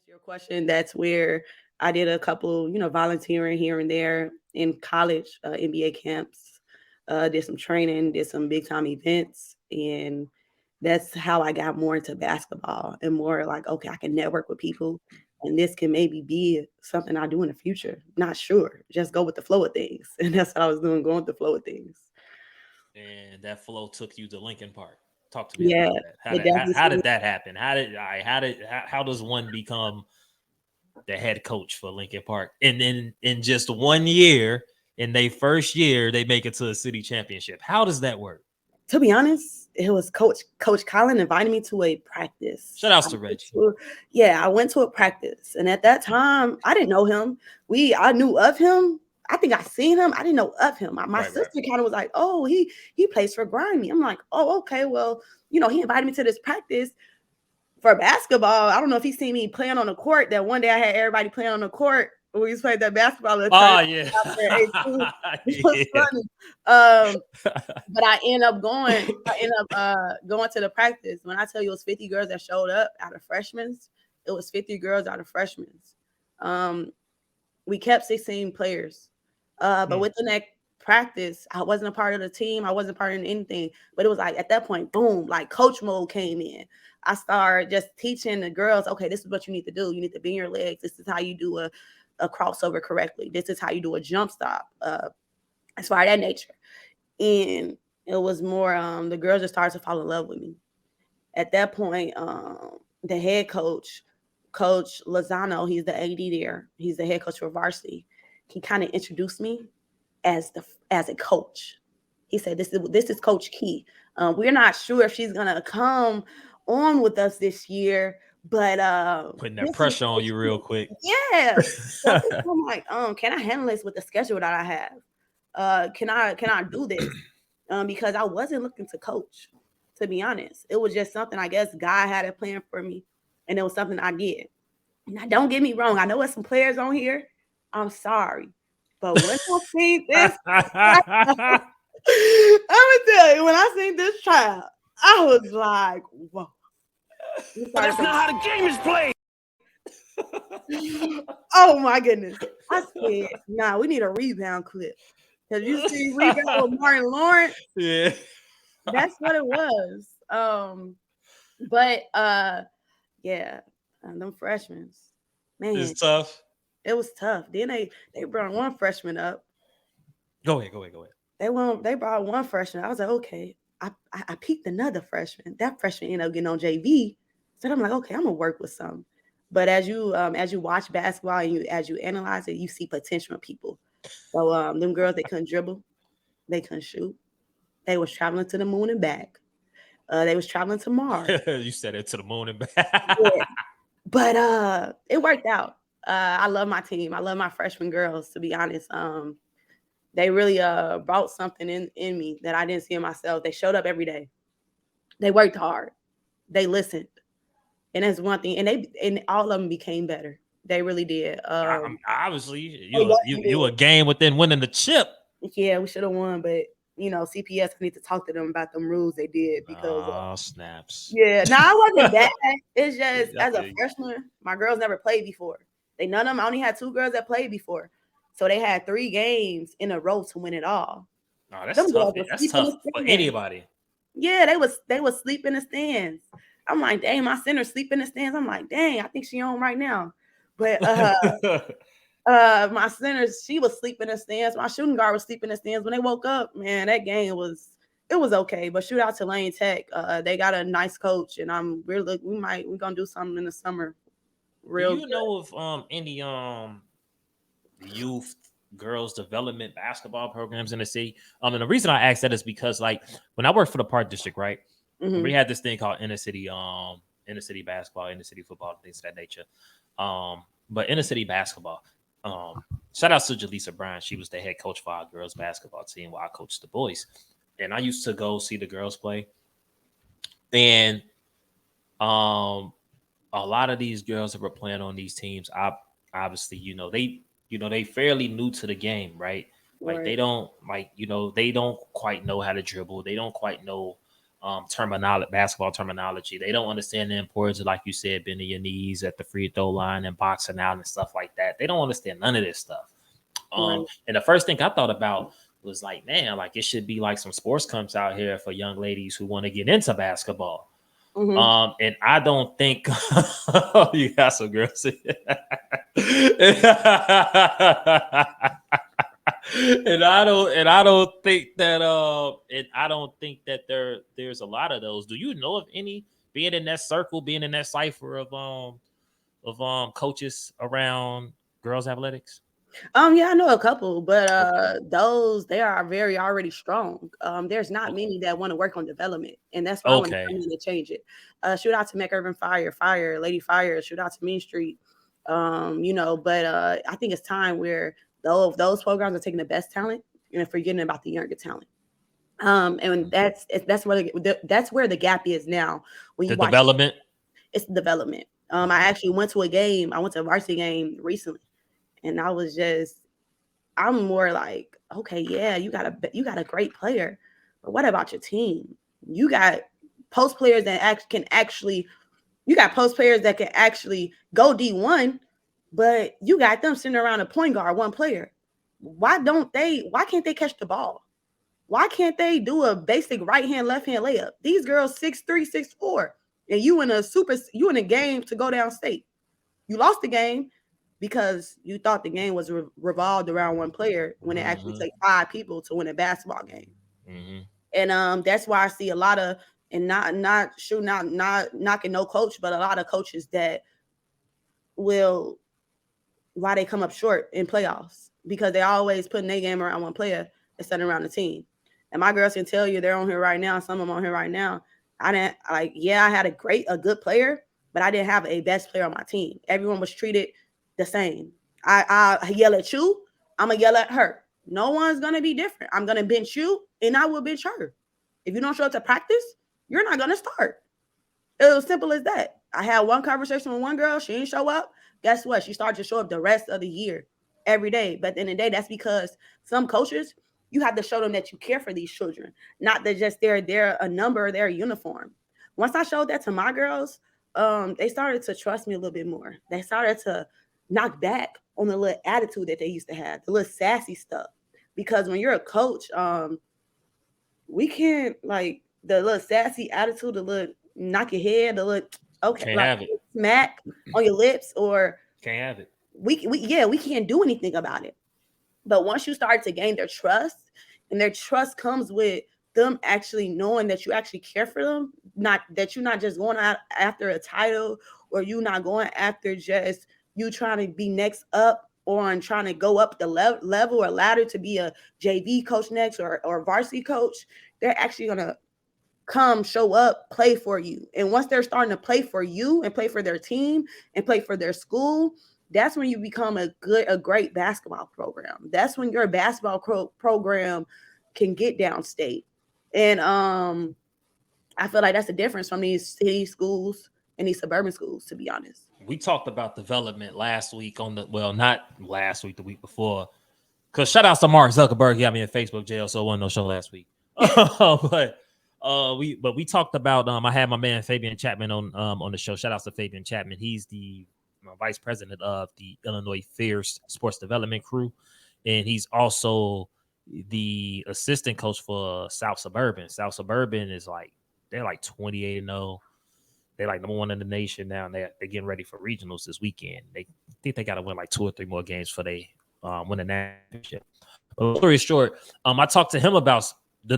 answer your question, that's where I did a couple, volunteering here and there in college, NBA camps, did some training, did some big time events. And that's how I got more into basketball and more like, okay, I can network with people and this can maybe be something I do in the future. Not sure. Just go with the flow of things. And that's what I was doing, going with the flow of things. And that flow took you to Lincoln Park. Talk to me Yeah, about that. it definitely How did that happen? How does one become the head coach for Lincoln Park? And then in just 1 year, in their first year, they make it to a city championship. How does that work? to be honest, it was Coach Colin invited me to a practice. Shout outs to Reggie. I went to a practice, and at that time, I didn't know him. I knew of him. I think I seen him. I didn't know of him. My sister kind of was like, "Oh, he plays for Grimy." I'm like, "Oh, okay. Well, he invited me to this practice for basketball. I don't know if he seen me playing on the court. That one day I had everybody playing on the court. We used to play that basketball. Oh yeah, it was funny. But I end up going to the practice. When I tell you it was 50 girls that showed up out of freshmen, it was 50 girls out of freshmen. We kept 16 players. But within that practice, I wasn't a part of the team. I wasn't part of anything. But it was like at that point, boom, like coach mode came in. I started just teaching the girls, okay, this is what you need to do. You need to bend your legs. This is how you do a crossover correctly. This is how you do a jump stop. As far as that nature. And it was more the girls just started to fall in love with me. At that point, the head coach, Coach Lozano, he's the AD there. He's the head coach for varsity. He kind of introduced me as a coach. He said, "This is Coach Key. We're not sure if she's gonna come on with us this year, but putting that pressure on you real quick." Yeah. So I'm like, can I handle this with the schedule that I have? Can I do this? Because I wasn't looking to coach, to be honest. It was just something I guess God had a plan for me, and it was something I did. Now, don't get me wrong. I know there's some players on here. I'm sorry, but when I seen this, I'm gonna tell you, when I seen this child, I was like, whoa. That's not how the game is played. Oh my goodness. I said, nah, we need a rebound clip. Because you see rebound with Martin Lawrence. Yeah. That's what it was. But yeah, them freshmen. Man. It's tough. It was tough. Then they brought one freshman up. Go ahead. They brought one freshman. I was like, okay. I peeked another freshman. That freshman ended up getting on JV. So I'm like, okay, I'm gonna work with some. But as you watch basketball and as you analyze it, you see potential in people. So them girls, they couldn't dribble, they couldn't shoot. They was traveling to the moon and back. They was traveling to Mars. You said it, to the moon and back. Yeah. But it worked out. I love my team. I love my freshman girls, to be honest. They really brought something in me that I didn't see in myself. They showed up every day. They worked hard. They listened. And that's one thing. And all of them became better. They really did. Obviously, you a game within winning the chip. Yeah, we should have won, but CPS, I need to talk to them about them rules they did because snaps. Yeah, no, I wasn't bad. It's just as a freshman, my girls never played before. None of them. I only had 2 girls that played before, so they had 3 games in a row to win it all. Oh, that's tough. That's tough for anybody. Yeah, they was sleep in the stands. I'm like, dang, my center sleep in the stands. I'm like, dang, I think she on right now. But my center, she was sleeping in the stands. My shooting guard was sleeping in the stands. When they woke up, man, that game was okay. But shoot out to Lane Tech. They got a nice coach, and we're gonna do something in the summer. Do you know of any youth girls development basketball programs in the city? And the reason I asked that is because, like, when I worked for the Park District, right, we had this thing called inner city basketball, inner city football, things of that nature. But inner city basketball, shout out to Jaleesa Bryan. She was the head coach for our girls basketball team while I coached the boys. And I used to go see the girls play. And a lot of these girls that were playing on these teams, obviously, they fairly new to the game, right? Like they don't quite know how to dribble. They don't quite know basketball terminology. They don't understand the importance of, like you said, bending your knees at the free throw line and boxing out and stuff like that. They don't understand none of this stuff. And the first thing I thought about was like, man, like it should be like some sports camps out here for young ladies who want to get into basketball. And I don't think you got some girls. And I don't think that there's a lot of those. Do you know of any, being in that circle, being in that cipher of coaches around girls athletics? Yeah, I know a couple, but those, they are very already strong. There's not many that want to work on development, and that's why I want to come in to change it. Shoot out to McIrvin Fire, Lady Fire. Shoot out to Main Street. But I think it's time where those programs are taking the best talent and forgetting about the younger talent. And that's where the gap is now. When you watch development, it's development. I actually went to a game. I went to a varsity game recently. And I'm more like, okay, yeah, you got a great player, but what about your team? You got post players that can actually go D1, but you got them sitting around a point guard, one player. Why can't they catch the ball? Why can't they do a basic right hand, left hand layup? These girls 6'3", 6'4", and you in a game to go downstate. You lost the game because you thought the game was revolved around one player when it actually takes 5 people to win a basketball game. And that's why I see a lot of, and not knocking no coach, but a lot of coaches that why they come up short in playoffs, because they always putting their game around one player instead of around the team. And my girls can tell you, they're on here right now. Some of them on here right now. I had a good player, but I didn't have a best player on my team. Everyone was treated the same. I yell at you, I'm gonna yell at her. No one's gonna be different. I'm gonna bench you, and I will bench her. If you don't show up to practice, you're not gonna start. It was simple as that. I had one conversation with one girl. She didn't show up. Guess what? She started to show up the rest of the year, every day. But at the end of the day, that's because some coaches, you have to show them that you care for these children, not that just they're a number, they're a uniform. Once I showed that to my girls, they started to trust me a little bit more. They started to knock back on the little attitude that they used to have, the little sassy stuff. Because when you're a coach, we can't, like, the little sassy attitude, the little knock your head, the little smack on your lips, or can't have it. We can't do anything about it. But once you start to gain their trust, and their trust comes with them actually knowing that you actually care for them, not that you're not just going out after a title, or you not going after just you trying to be next up, or trying to go up the level or ladder to be a JV coach next, or varsity coach. They're actually going to come, show up, play for you. And once they're starting to play for you and play for their team and play for their school, that's when you become a great basketball program. That's when your basketball program can get downstate. And I feel like that's the difference from these city schools and these suburban schools, to be honest. We talked about development last week not last week, the week before. Because shout out to Mark Zuckerberg, he got me in Facebook jail, so it wasn't no show last week. But we talked about I had my man Fabian Chapman on the show. Shout out to Fabian Chapman. He's the vice president of the Illinois Fierce Sports Development Crew, and he's also the assistant coach for South Suburban. South Suburban is they're 28-0. They're like number 1 in the nation now, and they're getting ready for regionals this weekend. They think they got to win 2 or 3 more games for they win a national. But long story short, I talked to him about the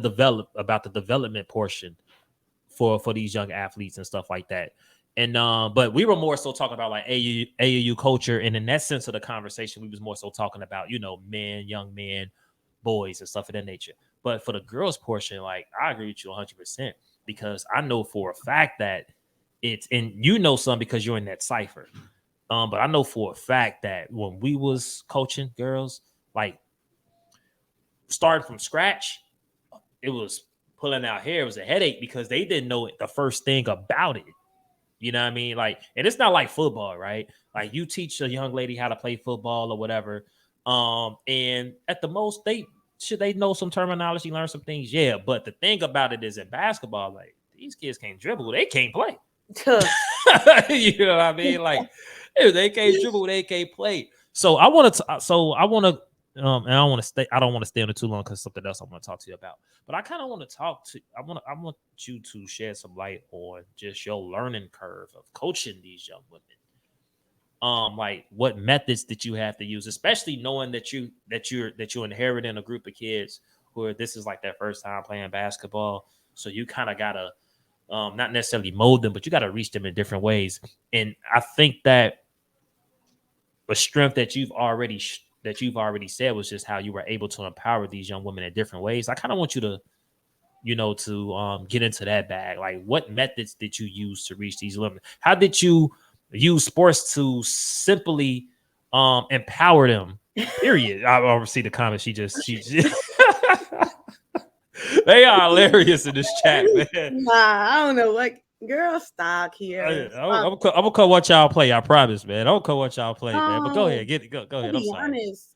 development portion for these young athletes and stuff like that. And but we were more so talking about like AAU culture, and in that sense of the conversation, we was more so talking about men, young men, boys, and stuff of that nature. But for the girls portion, like I agree with you 100%, because I know for a fact that it's, and some because you're in that cipher. But I know for a fact that when we was coaching girls, like starting from scratch, it was pulling out hair. It was a headache because they didn't know the first thing about it. You know what I mean? Like, and it's not like football, right? Like you teach a young lady how to play football or whatever. And at the most, they know some terminology, learn some things. Yeah. But the thing about it is in basketball, like these kids can't dribble, they can't play. You know what I mean? Like, if they can't dribble, they can't play. So I want to. And I want to stay. I don't want to stay on it too long because something else I want to talk to you about. But I kind of want to talk to. I want you to shed some light on just your learning curve of coaching these young women. Like what methods that you have to use, especially knowing that you're inheriting a group of kids who this is like their first time playing basketball. So you kind of gotta not necessarily mold them, but you gotta reach them in different ways. And I think that the strength that you've already said was just how you were able to empower these young women in different ways. I kind of want you to, get into that bag. Like, what methods did you use to reach these women? How did you use sports to simply empower them? Period. I see the comments. She just they are hilarious in this chat, man. Nah, I don't know what. Girl, stop here. I'm gonna come watch y'all play. I promise, man. I'm gonna come watch y'all play, man. But go ahead, go ahead. To be honest,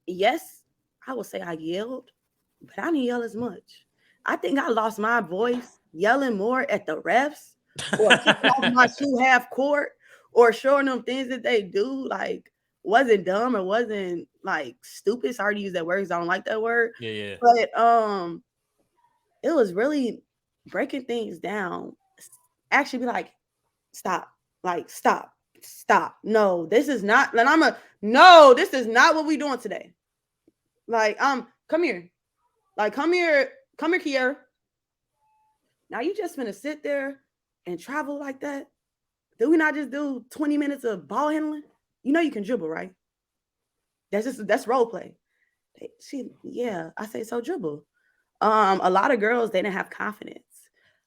yes, I would say I yelled, but I didn't yell as much. I think I lost my voice yelling more at the refs or kicking off my shoe half court or showing them things that they do. Like, wasn't dumb or wasn't like stupid. Sorry to use that word because I don't like that word. Yeah. But it was really breaking things down. Actually be like, stop. Like, stop. No, this is not. And no, this is not what we doing today. Like, come here. Like, come here, Kiera. Now you just gonna sit there and travel like that? Did we not just do 20 minutes of ball handling? You know you can dribble, right? That's role play. I say so dribble. A lot of girls, they didn't have confidence.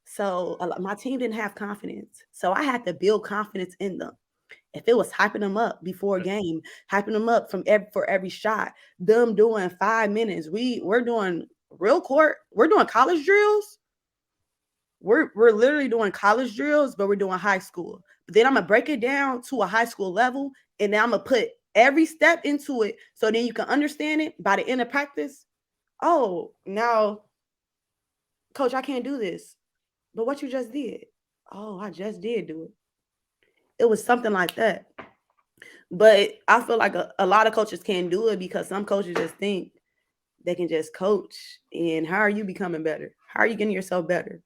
So my team didn't have confidence. So I had to build confidence in them. If it was hyping them up before a game, hyping them up for every shot, them doing 5 minutes, we're doing real court, we're doing college drills. We're literally doing college drills, but we're doing high school. But then I'm gonna break it down to a high school level, and then I'm gonna put every step into it so then you can understand it by the end of practice. Oh, now, coach, I can't do this. But what you just did? Oh, I just did do it. It was something like that. But I feel like a lot of coaches can't do it because some coaches just think they can just coach. And how are you becoming better? How are you getting yourself better?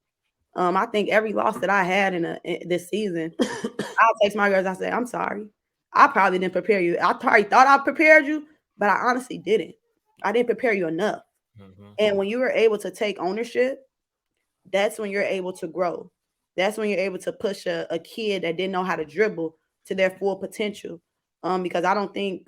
I think every loss that I had in this season, I'll text my girls. I say, I'm sorry. I probably didn't prepare you. I probably thought I prepared you, but I honestly didn't. I didn't prepare you enough. Mm-hmm. And when you were able to take ownership, that's when you're able to grow. That's when you're able to push a kid that didn't know how to dribble to their full potential. Because I don't think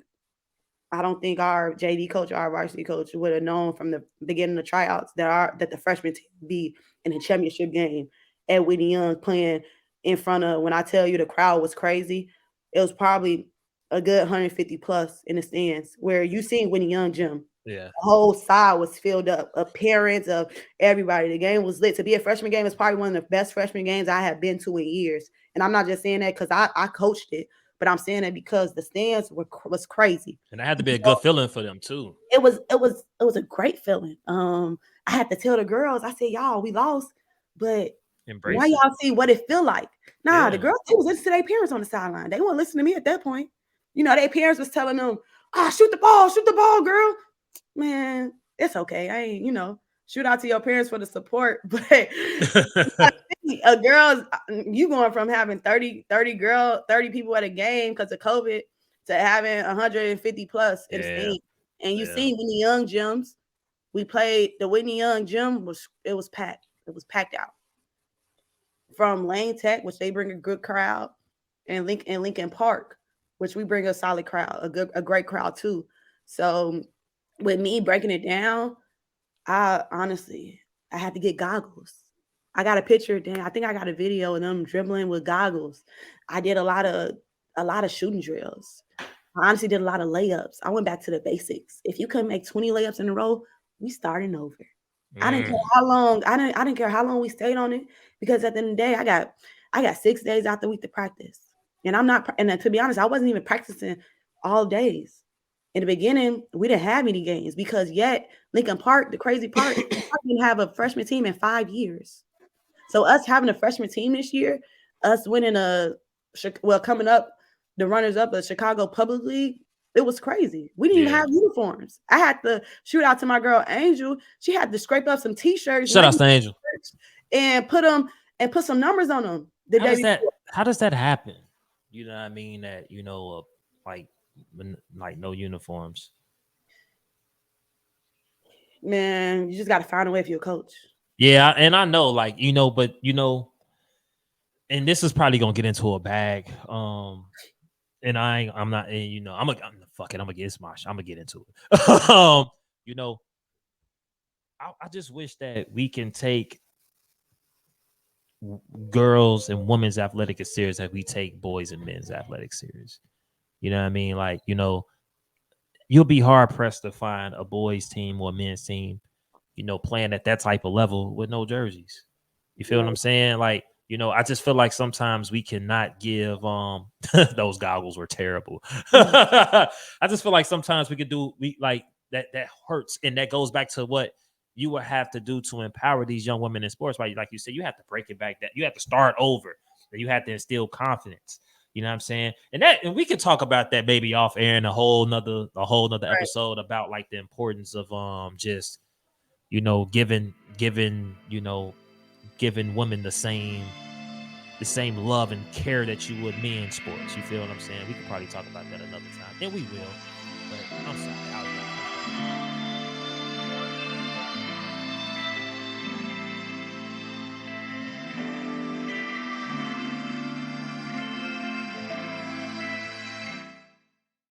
our JV coach or our varsity coach would have known from the beginning of tryouts that the freshman team would be in a championship game at Whitney Young playing in front of, when I tell you the crowd was crazy, it was probably a good 150 plus in the stands where you seen Whitney Young gym. Yeah. The whole side was filled up of parents, of everybody. The game was lit. To be a freshman game is probably one of the best freshman games I have been to in years. And I'm not just saying that because I coached it, but I'm saying that because the stands was crazy. And it had to be a good feeling for them too. It was a great feeling. I had to tell the girls, I said, y'all, we lost, but embrace now y'all see what it feel like. Nah, the girls, they was listening to their parents on the sideline. They weren't listening to me at that point. You know, their parents was telling them, shoot the ball, girl. Man, it's okay. I ain't, shoot out to your parents for the support. But girls, you going from having 30 people at a game because of COVID to having 150 plus in the state. And you see Whitney Young gyms. We played the Whitney Young gym was packed. It was packed out. From Lane Tech, which they bring a good crowd, and Lincoln Park, which we bring a solid crowd, a great crowd too. So with me breaking it down, I had to get goggles. I got a picture. I think I got a video of them dribbling with goggles. I did a lot of shooting drills. I honestly did a lot of layups. I went back to the basics. If you couldn't make 20 layups in a row, we starting over. I didn't care how long. I didn't care how long we stayed on it because at the end of the day, I got 6 days out the week to practice, and I'm not. And to be honest, I wasn't even practicing all days. In the beginning, we didn't have any games because yet Lincoln Park, the crazy part, didn't have a freshman team in 5 years. So us having a freshman team this year, us winning coming up, the runners up of Chicago Public League, it was crazy. We didn't even have uniforms. I had to shoot out to my girl Angel. She had to scrape up some t-shirts. Shout out to Angel. And put some numbers on them. How does that happen? You know what I mean? That like no uniforms. Man, you just got to find a way for your coach. Yeah, and I know, like, but and this is probably gonna get into a bag. And I'm not, and I'm gonna get smashed. I'm gonna get into it. I just wish that we can take girls and women's athletics as serious as we take boys and men's athletics serious. You know what I mean? Like, you'll be hard pressed to find a boys team or a men's team, playing at that type of level with no jerseys. You feel what I'm saying? Like, I just feel like sometimes we cannot give those goggles were terrible. I just feel like sometimes we like that hurts, and that goes back to what you would have to do to empower these young women in sports. Right? Like you said, you have to break it back, that you have to start over, and you have to instill confidence. You know what I'm saying? And we can talk about that maybe off air in a whole nother episode about like the importance of just giving women the same love and care that you would men in sports. You feel what I'm saying? We could probably talk about that another time, and we will. But I'm sorry.